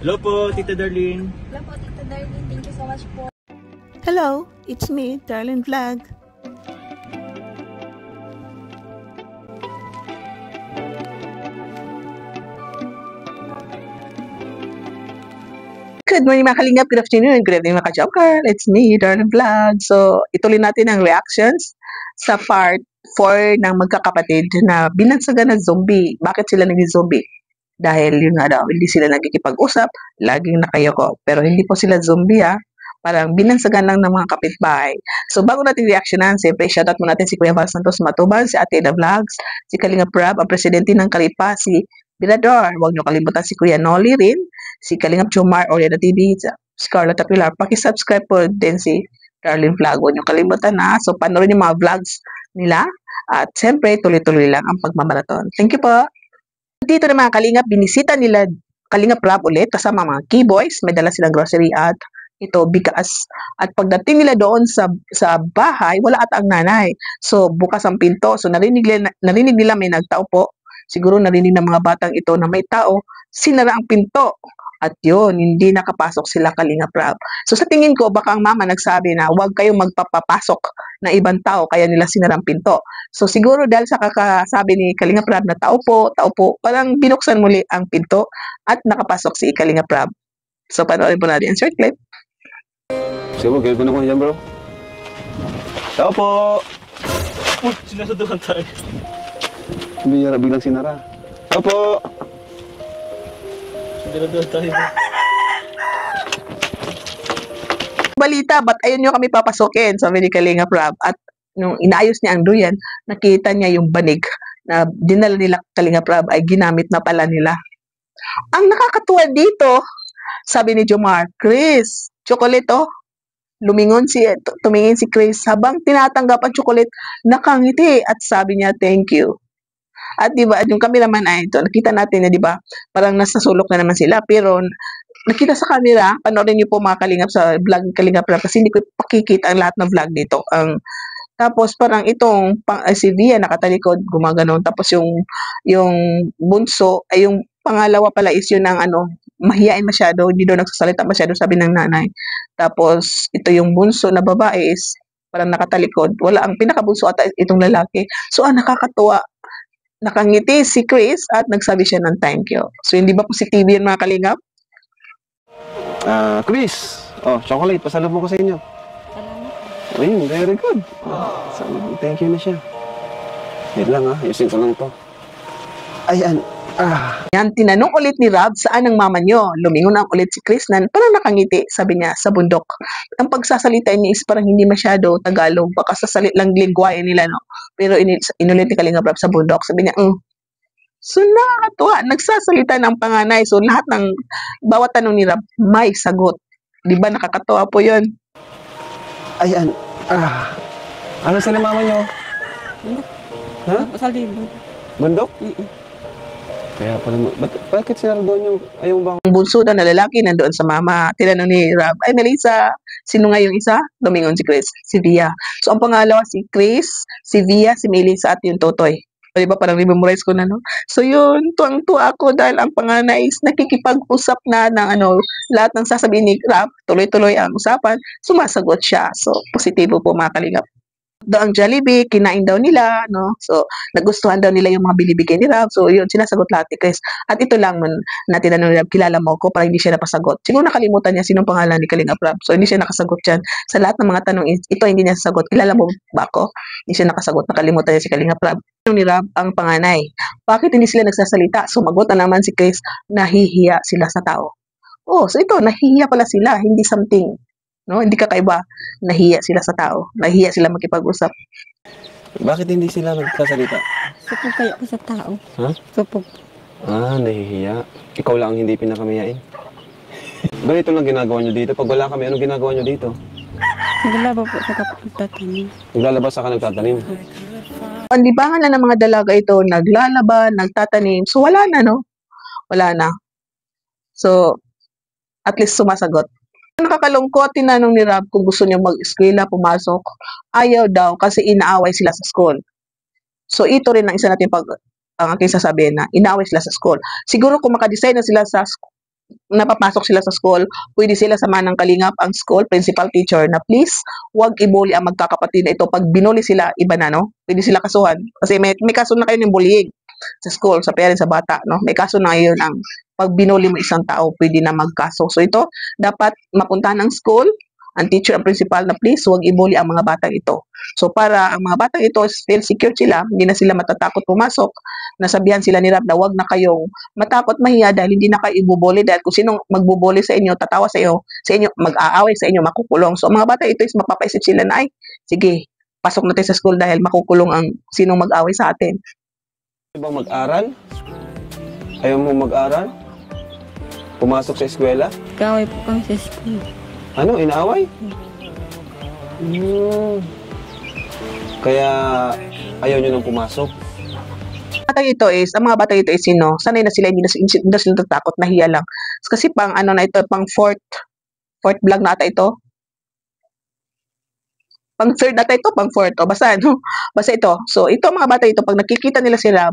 Hello po, Tita Darlene. Hello po, Tita Darlene. Thank you so much po. Hello, it's me, Darlene Vlog. Good morning mga kalingap, good afternoon, good evening mga ka-joker. It's me, Darlene Vlog. So, ituloy natin ang reactions sa part 4 ng magkakapatid na binansagan ng zombie. Bakit sila naging zombie? Dahil yun nga daw, hindi sila nagkikipag-usap, laging nakayoko. Pero hindi po sila zombie parang binansagan lang ng mga kapitbahay. So, bago natin reactionan, siyempre, shoutout mo natin si Kuya Val Santos Matubang, si Ate Eda Vlogs, si Kalinga Prab, ang presidente ng Kalipa, si Bilador. Huwag nyo kalimutan si Kuya Noli rin, si Kalingap Jomar, Oriana TV, si Carlota Pilar. Paki-subscribe po din si Darlene Vlog. Huwag nyo kalimutan So, panoorin yung mga vlogs nila. At siyempre, tuloy-tuloy lang ang pagmamarathon. Thank you po. Dito na mga kalingap, binisita nila Kalingap Prab ulit kasama mga keyboys. May dala silang grocery at ito, bigas. At pagdating nila doon sa bahay, wala at ang nanay. So, bukas ang pinto. So, narinig nila may nagtao po. Siguro narinig ng mga batang ito na may tao. Sinara ang pinto. At yun, hindi nakapasok sila Kalingap Prab. So, sa tingin ko, baka ang mama nagsabi na huwag kayong magpapapasok na ibang tao, kaya nila sinara ang pinto. So, siguro dahil sa kakasabi ni Kalingap Prab na tao po, parang binuksan muli ang pinto at nakapasok si Kalingap Prab. So, panoorin po natin ang short clip. Sige, gawin ko na ko yan, bro. Tao po! Sinasaduhan tayo. Biglang sinara. Tao po! Sinasaduhan tayo. Balita, ba't ayun nyo kami papasokin? Sabi ni Kalingap Prab. At nung inaayos niya ang duyan, nakita niya yung banig na dinala nila Kalingap Prab ay ginamit na pala nila. Ang nakakatuwa dito, sabi ni Jomar, Chris, chocolate tumingin si Chris habang tinatanggap ang chocolate, nakangiti at sabi niya thank you. At di ba, yung cameraman ay ito, nakita natin na di ba, parang nasa sulok na naman sila, pero nakita sa camera, panoorin niyo po mga kalingap sa vlog Kalingap Prab kasi hindi ko pakikita ang lahat ng vlog dito. Tapos parang itong si Via nakatalikod, gumaganon. Tapos yung bunso ay yung pangalawa pala is yun ng mahiyain masyado, hindi daw nagsasalita masyado, sabi ng nanay. Tapos ito yung bunso na babae is parang nakatalikod. Wala ang pinakabunso at itong lalaki. So nakakatuwa. Nakangiti si Chris at nagsabi siya ng thank you. So hindi ba positibo yan mga kalingap? Chris! Oh, chocolate. Pasalubong ko sa inyo. Salamat. Ayun, very good. Thank you na siya. Wait lang ayusin ko lang to. Ayan. Yan, tinanong ulit ni Rab, saan ang mama nyo? Lumingon ang ulit si Chris na parang nakangiti, sabi niya, sa bundok. Ang pagsasalita niya is parang hindi masyado Tagalog, baka sasalit lang lingwahe nila, no? Pero inulit ni Kalingap Rab sa bundok, sabi niya, So, nakakatuwa, nagsasalita ng panganay. So, lahat ng, bawat tanong ni Rab, may sagot. Di ba nakakatuwa po yun? Ayan. Ano sila mama nyo? Bundok. Ha? Sa libon. Bundok? Kaya pala, bakit sila doon yung bang... Ang bunso na lalaki nandoon sa mama. Tinanong ni Rab, ay Melissa, sino nga yung isa? Lumingon si Chris, si Via. So, ang pangalawa si Chris, si Via, si Melissa at yung Totoy. O, diba, parang rememorize ko na, no? So, yun, tuwang-tuwa ako dahil ang panganay is nakikipag-usap na ng lahat ng sasabihin ni Rab, tuloy-tuloy ang usapan, sumasagot siya. So, positibo po mga kalingap. Ang Jollibee, kinain daw nila, no? So, nagustuhan daw nila yung mga binibigay ni Rab. So, yun, sinasagot lahat ni Chris. At ito lang na tinanong ni Rab, kilala mo ko, para hindi siya napasagot. Siguro nakalimutan niya sinong pangalan ni Kalingap Rab. So, hindi siya nakasagot dyan. Sa lahat ng mga tanong, ito hindi niya sasagot. Kilala mo ba ako? Hindi siya nakasagot. Nakalimutan niya si Kalingap Rab. Ni Rab ang panganay. Bakit hindi sila nagsasalita? Sumagot na naman si Chris, nahihiya sila sa tao. So ito, nahihiya pala sila, hindi something. No, hindi kakaiba. Nahiya sila sa tao. Nahiya sila makipag-usap. Bakit hindi sila nagsasalita? Supog kaya ko sa tao. Ha? Supog. Nahihiya. Ikaw lang ang hindi pinakamayain. Ganito lang ginagawa nyo dito. Pag wala kami, anong ginagawa nyo dito? Naglalaba po sa kapatatanim. Naglalabas ka nagtatanim. Ang libangan na ng mga dalaga ito, naglalaba, nagtatanim. So wala na, no? Wala na. So, at least sumasagot. Nakakalungkot, tinanong ni Rab kung gusto niya mag-eskwela, pumasok. Ayaw daw kasi inaaway sila sa school. So ito rin ang isa natin ang aking sasabihin na inaaway sila sa school. Siguro kung makadecide na sila napapasok sila sa school, pwede sila samahan ng kalingap ang school, principal, teacher, na please, huwag i-bully ang magkakapatid na ito. Pag binully sila, iba na, no? Pwede sila kasuhan. Kasi may kaso na kayo ng bullying sa school, sa parents, sa bata, no? May kaso na ngayon ang pag binully mo isang tao, pwede na magkaso. So ito, dapat mapuntahan ng school, ang teacher, ang principal na please, huwag i-bully ang mga batang ito. So para ang mga batang ito still secure sila, hindi na sila matatakot pumasok, nasabihan sila ni Rab na huwag na kayong matakot, mahiya dahil hindi na kayo ibubully dahil kung sinong magbubully sa inyo, tatawa sa inyo, mag-aaway sa inyo, makukulong. So ang mga bata ito is mapapaisip sila na ay, sige, pasok natin sa school dahil makukulong ang sinong mag-aaway sa atin. Bang mag-aral? Ayaw mo mag-aral? Pumasok sa eskwela? Kaway po kami sa school. Ano, inaaway? Kaya ayaw nyo nang pumasok? Ang mga bata ito is sino? Sanay na sila, hindi na sila natatakot, nahiya lang. Kasi pang ano na ito, pang fourth vlog na ata ito. Pang third ata ito, pang fourth. O basta ano, basta ito. So ito mga bata ito, pag nakikita nila si Rab,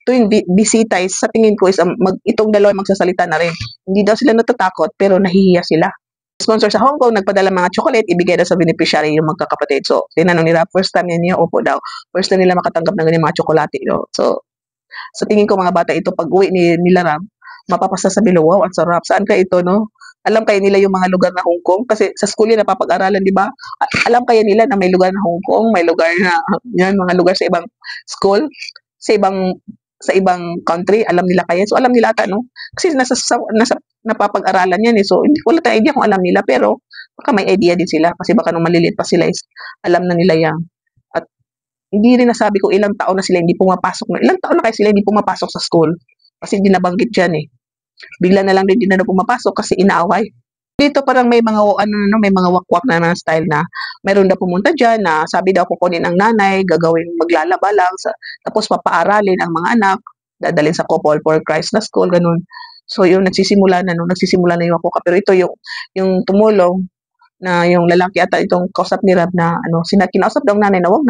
tuwing bisita is, sa tingin ko is itong dalawa magsasalita na rin. Hindi daw sila natatakot, pero nahihiya sila. Sponsor sa Hong Kong, nagpadala mga chocolate, ibigay daw sa beneficiary yung magkakapatid. So, tinanong nila, first time niya, opo daw. First time nila makatanggap ng ganyan mga chocolate. No? So, sa tingin ko mga bata ito, pag uwi nila Rab, mapapasa sa bilo, wow, ang sarap. Saan ka ito, no? Alam kaya nila yung mga lugar na Hong Kong? Kasi sa school yun napapag-aralan, di ba? Alam kaya nila na may lugar na Hong Kong, may lugar na, yan, mga lugar sa ibang school, sa ibang country, alam nila kaya. So, alam nila ata, no? Kasi nasa napapag-aralan yan, eh. So, wala tayong idea kung alam nila, pero baka may idea din sila. Kasi baka nung maliliit pa sila is, alam na nila yan. At hindi rin nasabi ko ilang taon na sila hindi pumapasok. Ilang taon na kayo sila hindi pumapasok sa school? Kasi hindi nabanggit dyan, eh. Bigla na lang din na pumapasok kasi inaaway. Dito parang may mga may mga wakwak na style na mayroon daw pumunta diyan na sabi daw kukunin ang nanay, gagawin maglalaba lang tapos papaaralin ang mga anak, dadalhin sa Couple for Christ na school ganun. So yung nagsisimula na yung wakwak. Pero ito yung tumulong na yung lalaki ata itong kausap ni Rab na kinausap daw ng nanay na wag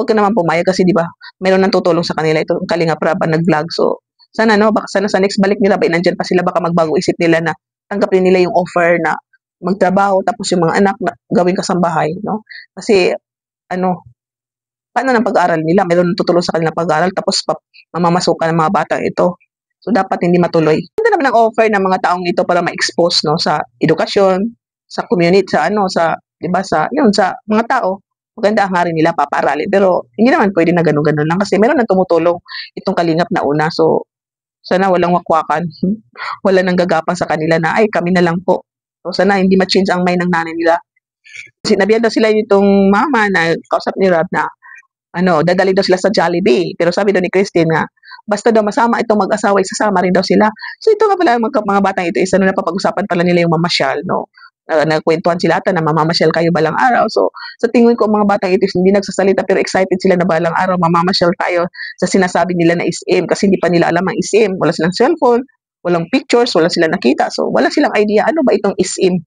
ka naman pumayag kasi di ba mayroon nang tutulong sa kanila itong Kalingap Rab nag-vlog. So sana baka sana sa next balik nila ba nandiyan pa sila, baka magbago isip nila na tanggapin nila yung offer na magtrabaho tapos yung mga anak na gawing kasambahay, no? Kasi paano ng pag-aaral nila? Mayroon tutulong sa kanilang pag-aaral tapos mamamasukan ng mga bata ito. So dapat hindi matuloy. Ganda naman ang offer ng mga taong ito para ma-expose sa edukasyon, sa community, sa 'di ba sa mga tao. Maganda ang hari nila papaaralin pero hindi naman pwede na ganun-ganun lang kasi meron nang tumutulong itong Kalingap na una. So sana walang wakwakan. Wala nang gagapang sa kanila na, ay, kami na lang po. So, sana hindi ma-change ang mind ng nanay nila. Sinabihan daw sila itong mama na kausap ni Rab na, dadali daw sila sa Jollibee. Pero sabi daw ni Christine nga, basta daw masama itong mag-asawa, isasama rin daw sila. So, ito nga pala, mga batang ito, isa napapag-usapan pala nila yung mamasyal, no? Nagkwentuhan sila ata na mamamasyal kayo balang araw. So, sa tingin ko, mga batang ito hindi nagsasalita pero excited sila na balang araw mamamasyal tayo sa sinasabi nila na SM kasi hindi pa nila alam ang SM. Wala silang cellphone, walang pictures, wala silang nakita. So, wala silang idea ano ba itong SM.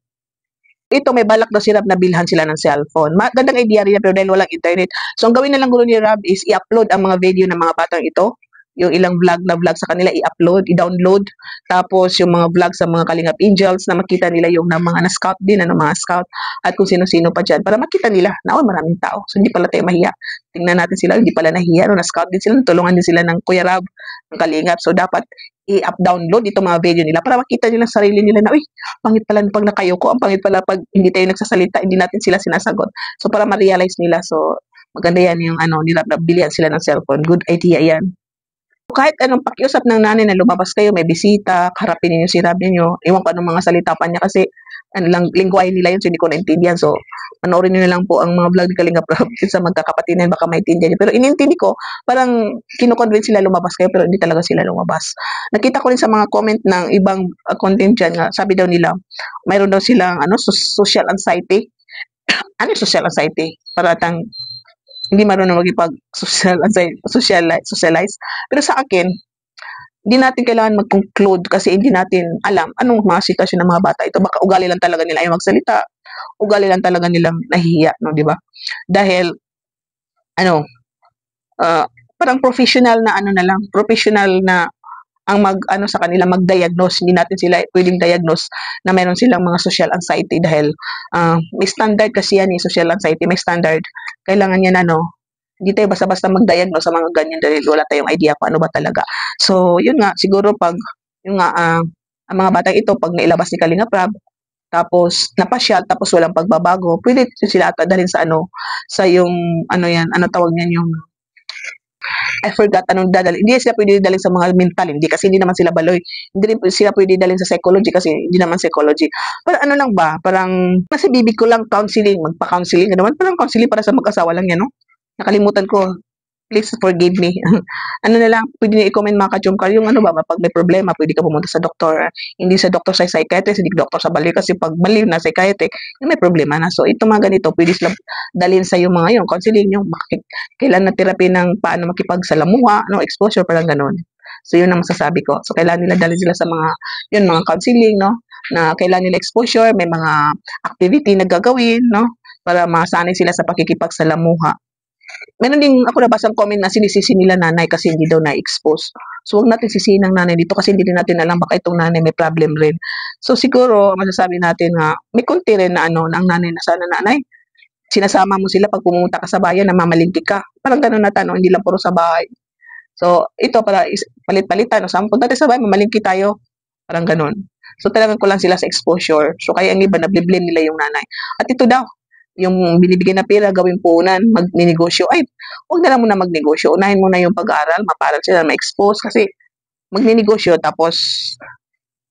Ito, may balak daw si Rab na bilhan sila ng cellphone. Magandang idea rin pero dahil walang internet. So, ang gawin na lang gulo ni Rab is i-upload ang mga video ng mga batang ito. Yung ilang vlog sa kanila, i-upload, i-download. Tapos, yung mga vlog sa mga Kalingap Angels na makita nila yung mga na-scout din, mga scout. At kung sino-sino pa dyan. Para makita nila na, maraming tao. So, hindi pala tayo mahiya. Tingnan natin sila, hindi pala nahiya. Na-scout din sila, natulungan din sila ng Kuya Rab, ng Kalingap. So, dapat i-up-download itong mga video nila para makita nila sarili nila na, uy, pangit pala pag nakayo ko. Ang pangit pala pag hindi tayo nagsasalita, hindi natin sila sinasagot. So, para ma-realize nila. So, maganda yan yung ni Rab na bilihan sila ng cellphone. Good idea yan. Kahit anong pakiusap ng nanay na lumabas kayo, may bisita, harapin niyo si Rab niyo. Iwan ko anong mga salita pa niya kasi lingwahe nila yun, so hindi ko naintindihan. So, panoorin niyo na lang po ang mga vlog ni Kalingap Rab sa magkakapatid na baka maintindihan niyo. Pero inintindi ko, parang kino-convince sila lumabas kayo pero hindi talaga sila lumabas. Nakita ko rin sa mga comment ng ibang content dyan nga, sabi daw nila, mayroon daw silang social anxiety. Ano yung social anxiety? Paratang hindi marunong mag-socialize. Pero sa akin, hindi natin kailangan mag-conclude kasi hindi natin alam anong mga sitwasyon ng mga bata ito. Baka ugali lang talaga nila ayaw magsalita. Ugali lang talaga nilang nahihiya, no, di ba? Dahil, parang professional na ang mag-ano sa kanila, mag-diagnose. Hindi natin sila pwedeng diagnose na meron silang mga social anxiety dahil may standard kasi yan, social anxiety, may standard. Kailangan yan hindi tayo basta-basta mag-diagnose sa mga ganyan dahil wala tayong idea kung ano ba talaga. So, yun nga, siguro ang mga batang ito, pag nailabas ni Kalinga Prab, tapos napasyal, tapos walang pagbabago, pwede sila ata dalhin sa sa yung, tawag niyan, yung I forgot anong dadalhin. Hindi sila pwede dalhin sa mga mental, hindi kasi hindi naman sila baloy. Hindi rin sila pwede dalhin sa psychology kasi hindi naman psychology. Parang lang ba, parang nasa bibig ko lang counseling, magpa-counseling ka naman. Parang counseling para sa mag-asawa lang yan, no? Nakalimutan ko. Please forgive me. Ano na lang, pwede niyo i-comment mga ka-Jomcar, yung pag may problema, pwede ka pumunta sa doktor. Hindi sa doktor sa psychiatrist, hindi doktor sa baliw kasi pag baliw na psychiatric, may problema na. So, ito mga ganito, pwede sila dalhin sa yung mga yung counseling, yung kailan na therapy ng paano makipagsalamuha, exposure, parang ganun. So, yun ang masasabi ko. So, kailangan nila dalhin sila sa mga counseling, na kailangan nila exposure, may mga activity na gagawin, para masanay sila sa pakikipagsalamuha. Meron din ako nabasang comment na sinisisi nila nanay kasi hindi daw na-expose. So, huwag natin sisihin ng nanay dito kasi hindi din natin alam baka itong nanay may problem rin. So, siguro, masasabi natin nga, may konti rin na ang nanay na sana nanay. Sinasama mo sila pag pumunta ka sa bayan na mamalingki ka. Parang ganun na tanong, hindi lang puro sa bahay. So, ito para palit-palitan. Saan punta tayo sa bahay, mamalingki tayo. Parang ganun. So, talagang ko lang sila sa exposure. So, kaya ang iba, nabliblame nila yung nanay. At ito daw, yung binibigyan na pera, gawing puhunan, magninegosyo. Ay, huwag na lang muna magnegosyo. Unahin mo na yung pag-aaral, maparal sila, ma-expose. Kasi, magninegosyo, tapos,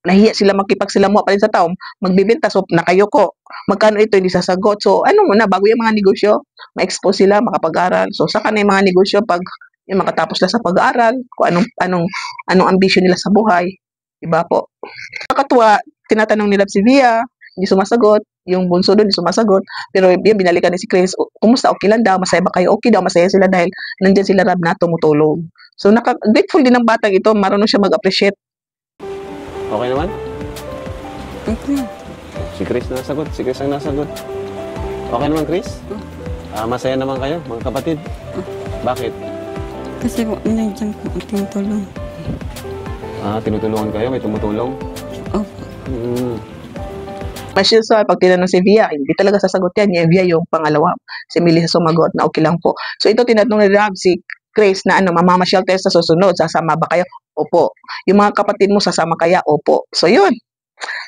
nahiya sila makipagsalamuha pa rin sa tao, magbibenta, so, nakayoko. Magkano ito, hindi sasagot. So, muna, bago yung mga negosyo, ma-expose sila, makapag-aral. So, saka na yung mga negosyo, pag yung makatapos na sa pag-aaral, kung anong ambisyon nila sa buhay. Diba po? Nakakatuwa, tinatanong nila si Via, hindi sumasagot. Yung bunso doon, hindi sumasagot. Pero yung binalikan ni si Chris, kumusta? Okay lang daw, masaya ba kayo? Okay daw, masaya sila dahil nandyan sila Rab na tumutulong. So, grateful din ng batang ito, marunong siya mag-appreciate. Okay naman? Okay. Si Chris na nasagot. Si Chris ang nasagot. Okay naman, Chris? Masaya naman kayo, mga kapatid. Bakit? Kasi po, nandiyan po ang tinutulong. Tinutulungan kayo? May tumutulong? Opo. Masya sa pag tinanong si Via, hindi talaga sasagot yan. Yung Via yung pangalawa. Si Melissa sumagot na okay lang po. So ito tinatanong ni Rab, si Chris na mamamasyal tayo sa susunod. Sasama ba kayo? Opo. Yung mga kapatid mo sasama kaya? Opo. So yun.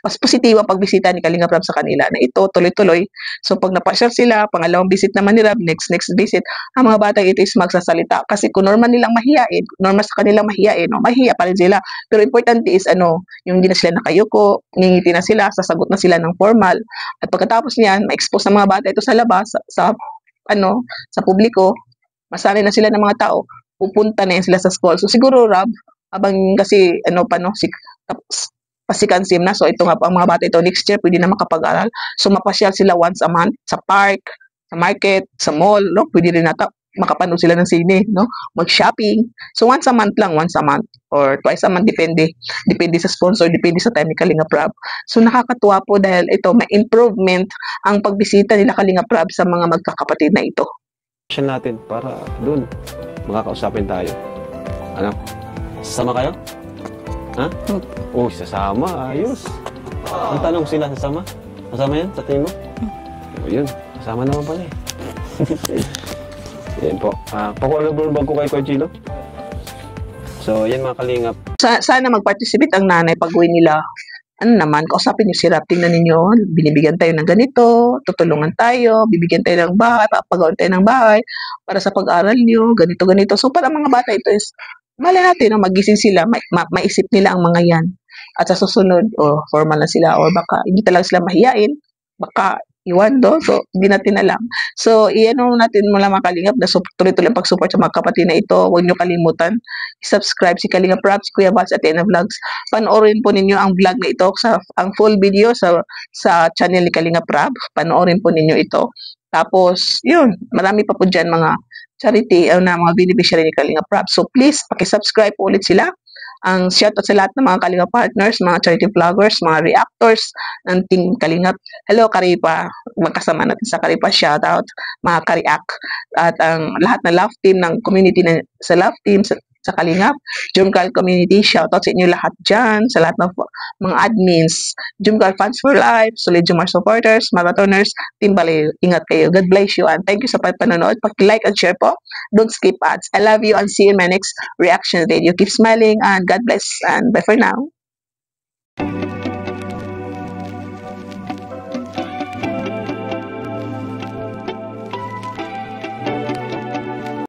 Mas positibo ang pagbisita ni Kalinga Prab sa kanila na ito tuloy-tuloy. So pag napasyal sila, pangalawang visit naman ni Rab, next visit, ang mga bata ito is magsasalita. Kasi kung normal nilang mahiyain, normal sa kanilang mahiyain, mahiya pa rin sila. Pero importante is yung hindi na sila nakayuko, ngingiti na sila, sasagot na sila ng formal. At pagkatapos niyan, ma-expose ng mga bata ito sa labas, sa publiko, masanay na sila ng mga tao, pupunta na yan sila sa school. So siguro Rab, abang kasi pasikansim na. So, ito nga po, ang mga bata ito, next year, pwede na makapag-aral. So, mapasyal sila once a month sa park, sa market, sa mall, Pwede rin makapanood sila ng sine, Mag-shopping. So, once a month lang, once a month. Or twice a month, depende. Depende sa sponsor, depende sa time ni Kalinga Prab. So, nakakatuwa po dahil ito, may improvement ang pagbisita nila Kalinga Prab sa mga magkakapatid na ito. Siya natin para doon makakausapin tayo. Sasama kayo? Ha? Opo. Sasama. Ayos. Ang tanong sila, sasama? Sasama yan sa tingin mo? Yun. Sasama naman pala eh. Yan po. Pakualabang ko kay Coachino. So, yan mga kalingap. Sana mag-participate ang nanay pag-uwi nila. Kausapin niyo si Rab, tingnan ninyo, binibigyan tayo ng ganito, tutulungan tayo, bibigyan tayo ng bahay, papagawan tayo ng bahay, para sa pag-aral niyo, ganito. So, para mga bata ito is, mali natin, magising sila, maisip nila ang mga yan. At sa susunod, formal na sila, o baka hindi talaga sila mahiyain, baka iwan do. So, hindi natin alam. So, natin mula mga kalingap na tuloy-tuloy ang pag-support sa mga kapatid na ito. Huwag nyo kalimutan. I-subscribe si Kalinga Prab, si Kuya Vals at Ena Vlogs. Panoorin po ninyo ang vlog na ito, ang full video sa channel ni Kalinga Prab. Panoorin po ninyo ito. Tapos, yun, marami pa po dyan mga charity na mga beneficiary ni Kalinga Prab. So, please, pakisubscribe po ulit sila. Ang shoutout sa lahat ng mga Kalinga partners, mga charity vloggers, mga reactors ng Team Kalingap. Hello, Karipa. Magkasama natin sa Karipa. Shoutout, mga Kariak. At ang lahat ng love team ng community sa love team, sa Kalingap, Jumgal Community, shoutout sa inyo lahat dyan, sa lahat ng mga admins, Jumgal Fans for Life, Solid Jumar supporters, marathoners, Team Baliw, ingat kayo. God bless you and thank you sa panonood. Pag-like and share po, don't skip ads. I love you and see you in my next reaction video. Keep smiling and God bless and bye for now.